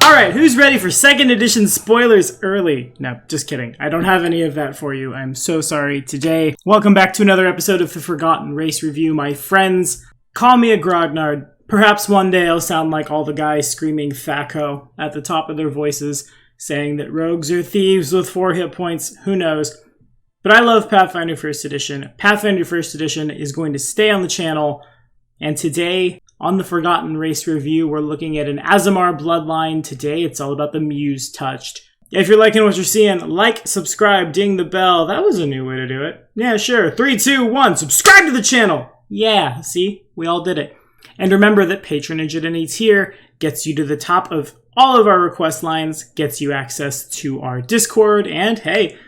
Alright, who's ready for 2nd edition spoilers early? No, just kidding. I don't have any of that for you. I'm so sorry. Today, welcome back to another episode of the Forgotten Race Review. My friends, call me a grognard. Perhaps one day I'll sound like all the guys screaming Thaco at the top of their voices, saying that rogues are thieves with 4 hit points. Who knows? But I love Pathfinder 1st Edition. Pathfinder 1st Edition is going to stay on the channel, and today, on the Forgotten Race Review, we're looking at an Aasimar bloodline. Today, it's all about the Musetouched. If you're liking what you're seeing, like, subscribe, ding the bell. That was a new way to do it. Yeah, sure. 3, 2, 1. Subscribe to the channel! Yeah, see? We all did it. And remember that patronage at any tier gets you to the top of all of our request lines, gets you access to our Discord, and hey,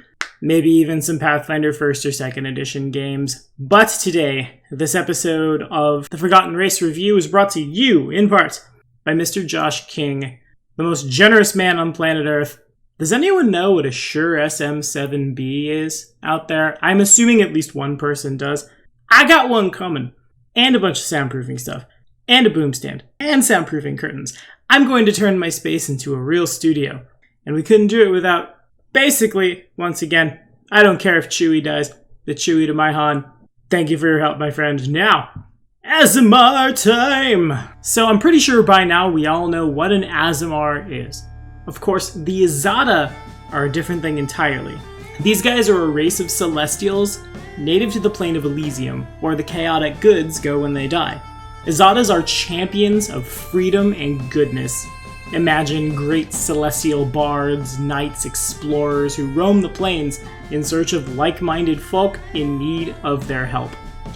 maybe even some Pathfinder 1st or 2nd edition games. But today, this episode of the Forgotten Race Review is brought to you, in part, by Mr. Josh King, the most generous man on planet Earth. Does anyone know what a Shure SM7B is out there? I'm assuming at least one person does. I got one coming. And a bunch of soundproofing stuff. And a boom stand. And soundproofing curtains. I'm going to turn my space into a real studio. And we couldn't do it without... Basically, once again, I don't care if Chewie dies. The Chewie to my Han. Thank you for your help, my friend. Now, Aasimar time! So I'm pretty sure by now we all know what an Aasimar is. Of course, the Izada are a different thing entirely. These guys are a race of Celestials native to the plane of Elysium, where the chaotic goods go when they die. Izadas are champions of freedom and goodness. Imagine great celestial bards, knights, explorers who roam the plains in search of like-minded folk in need of their help.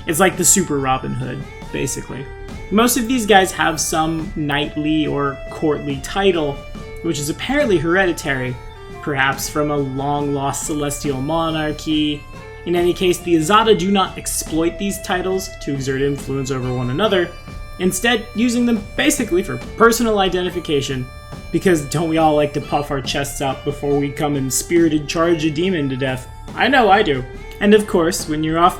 It's like the Super Robin Hood, basically. Most of these guys have some knightly or courtly title, which is apparently hereditary, perhaps from a long-lost celestial monarchy. In any case, the Izada do not exploit these titles to exert influence over one another, instead using them basically for personal identification, because don't we all like to puff our chests out before we come and spirited charge a demon to death? I know I do. And of course, when you're off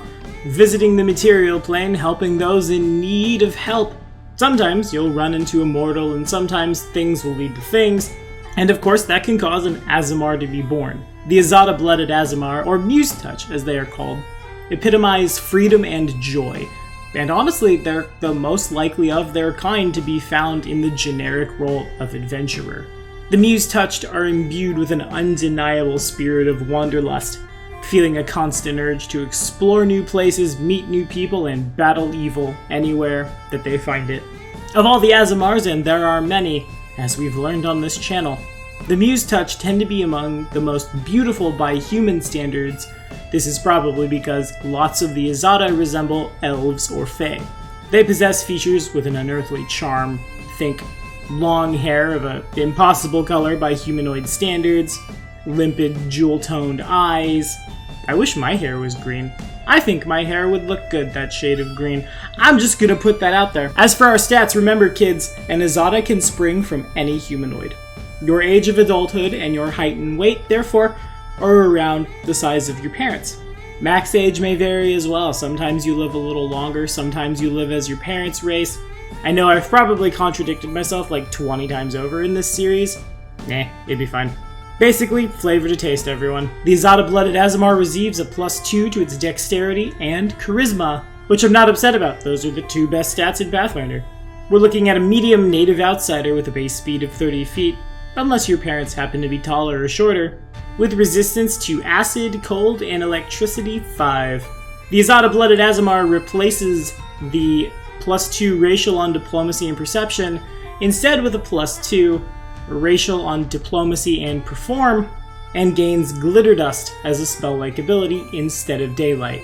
visiting the material plane, helping those in need of help, sometimes you'll run into a mortal and sometimes things will lead to things, and of course that can cause an Aasimar to be born. The Izada-blooded Aasimar, or Musetouched as they are called, epitomize freedom and joy. And honestly, they're the most likely of their kind to be found in the generic role of adventurer. The Musetouched are imbued with an undeniable spirit of wanderlust, feeling a constant urge to explore new places, meet new people, and battle evil anywhere that they find it. Of all the Aasimars, and there are many, as we've learned on this channel, the Musetouched tend to be among the most beautiful by human standards. This is probably because lots of the Izada resemble elves or fae. They possess features with an unearthly charm. Think long hair of an impossible color by humanoid standards, limpid jewel-toned eyes. I wish my hair was green. I think my hair would look good, that shade of green. I'm just gonna put that out there. As for our stats, remember kids, an Izada can spring from any humanoid. Your age of adulthood and your height and weight, therefore, are around the size of your parents. Max age may vary as well. Sometimes you live a little longer, sometimes you live as your parents' race. I know I've probably contradicted myself like 20 times over in this series. Nah, it'd be fine. Basically, flavor to taste, everyone. The Izada-blooded Aasimar receives a +2 to its dexterity and charisma, which I'm not upset about. Those are the 2 best stats in Pathfinder. We're looking at a medium native outsider with a base speed of 30 feet, unless your parents happen to be taller or shorter, with resistance to acid, cold, and electricity 5. The Izada-blooded Aasimar replaces the +2 racial on diplomacy and perception, instead with a +2 racial on diplomacy and perform, and gains glitter dust as a spell-like ability instead of daylight.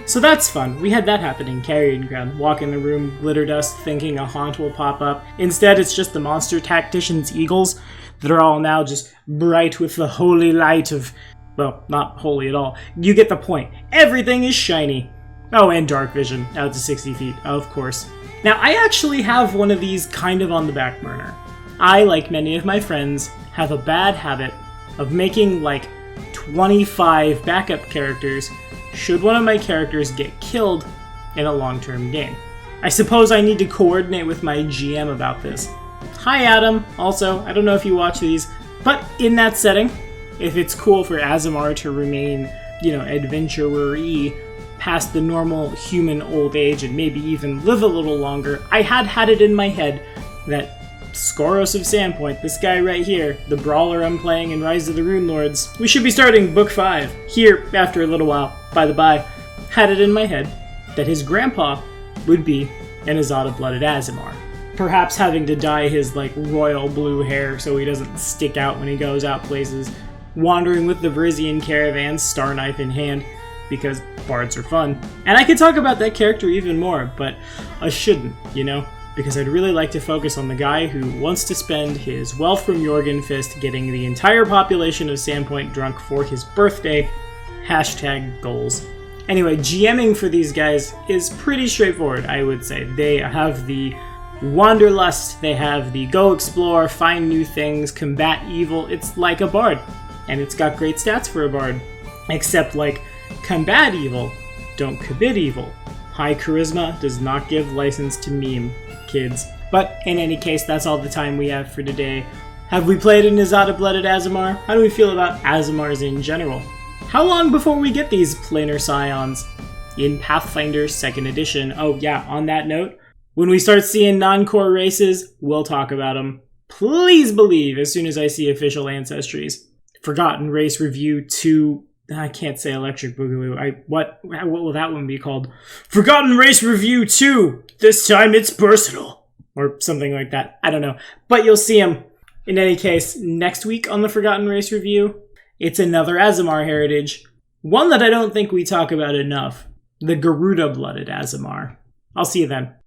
So that's fun. We had that happen in Carrion Ground. Walk in the room, glitter dust, thinking a haunt will pop up. Instead, it's just the monster tactician's eagles that are all now just bright with the holy light of... well, not holy at all. You get the point. Everything is shiny. Oh, and dark vision, out to 60 feet, of course. Now, I actually have one of these kind of on the back burner. I, like many of my friends, have a bad habit of making like 25 backup characters should one of my characters get killed in a long-term game. I suppose I need to coordinate with my GM about this. Hi Adam, also, I don't know if you watch these, but in that setting, if it's cool for Aasimar to remain, adventurer-y past the normal human old age and maybe even live a little longer, I had it in my head that Skoros of Sandpoint, this guy right here, the brawler I'm playing in Rise of the Runelords, we should be starting Book 5 here after a little while, by the by, had it in my head that his grandpa would be an Azada-blooded Aasimar. Perhaps having to dye his, royal blue hair so he doesn't stick out when he goes out places, wandering with the Verizian caravan, star knife in hand, because bards are fun. And I could talk about that character even more, but I shouldn't, because I'd really like to focus on the guy who wants to spend his wealth from Jorgenfist getting the entire population of Sandpoint drunk for his birthday. #goals. Anyway, GMing for these guys is pretty straightforward, I would say. They have the Wanderlust, they have the go explore, find new things, combat evil. It's like a bard, and it's got great stats for a bard. Except, combat evil, don't commit evil. High charisma does not give license to meme, kids. But in any case, that's all the time we have for today. Have we played an Azada-blooded Aasimar? How do we feel about Aasimars in general? How long before we get these planar scions in Pathfinder 2nd edition? Oh yeah, on that note, when we start seeing non-core races, we'll talk about them. Please believe as soon as I see official ancestries. Forgotten Race Review 2... I can't say Electric Boogaloo. What will that one be called? Forgotten Race Review 2! This time it's personal! Or something like that. I don't know. But you'll see them. In any case, next week on the Forgotten Race Review, it's another Aasimar heritage. One that I don't think we talk about enough. The Garuda-blooded Aasimar. I'll see you then.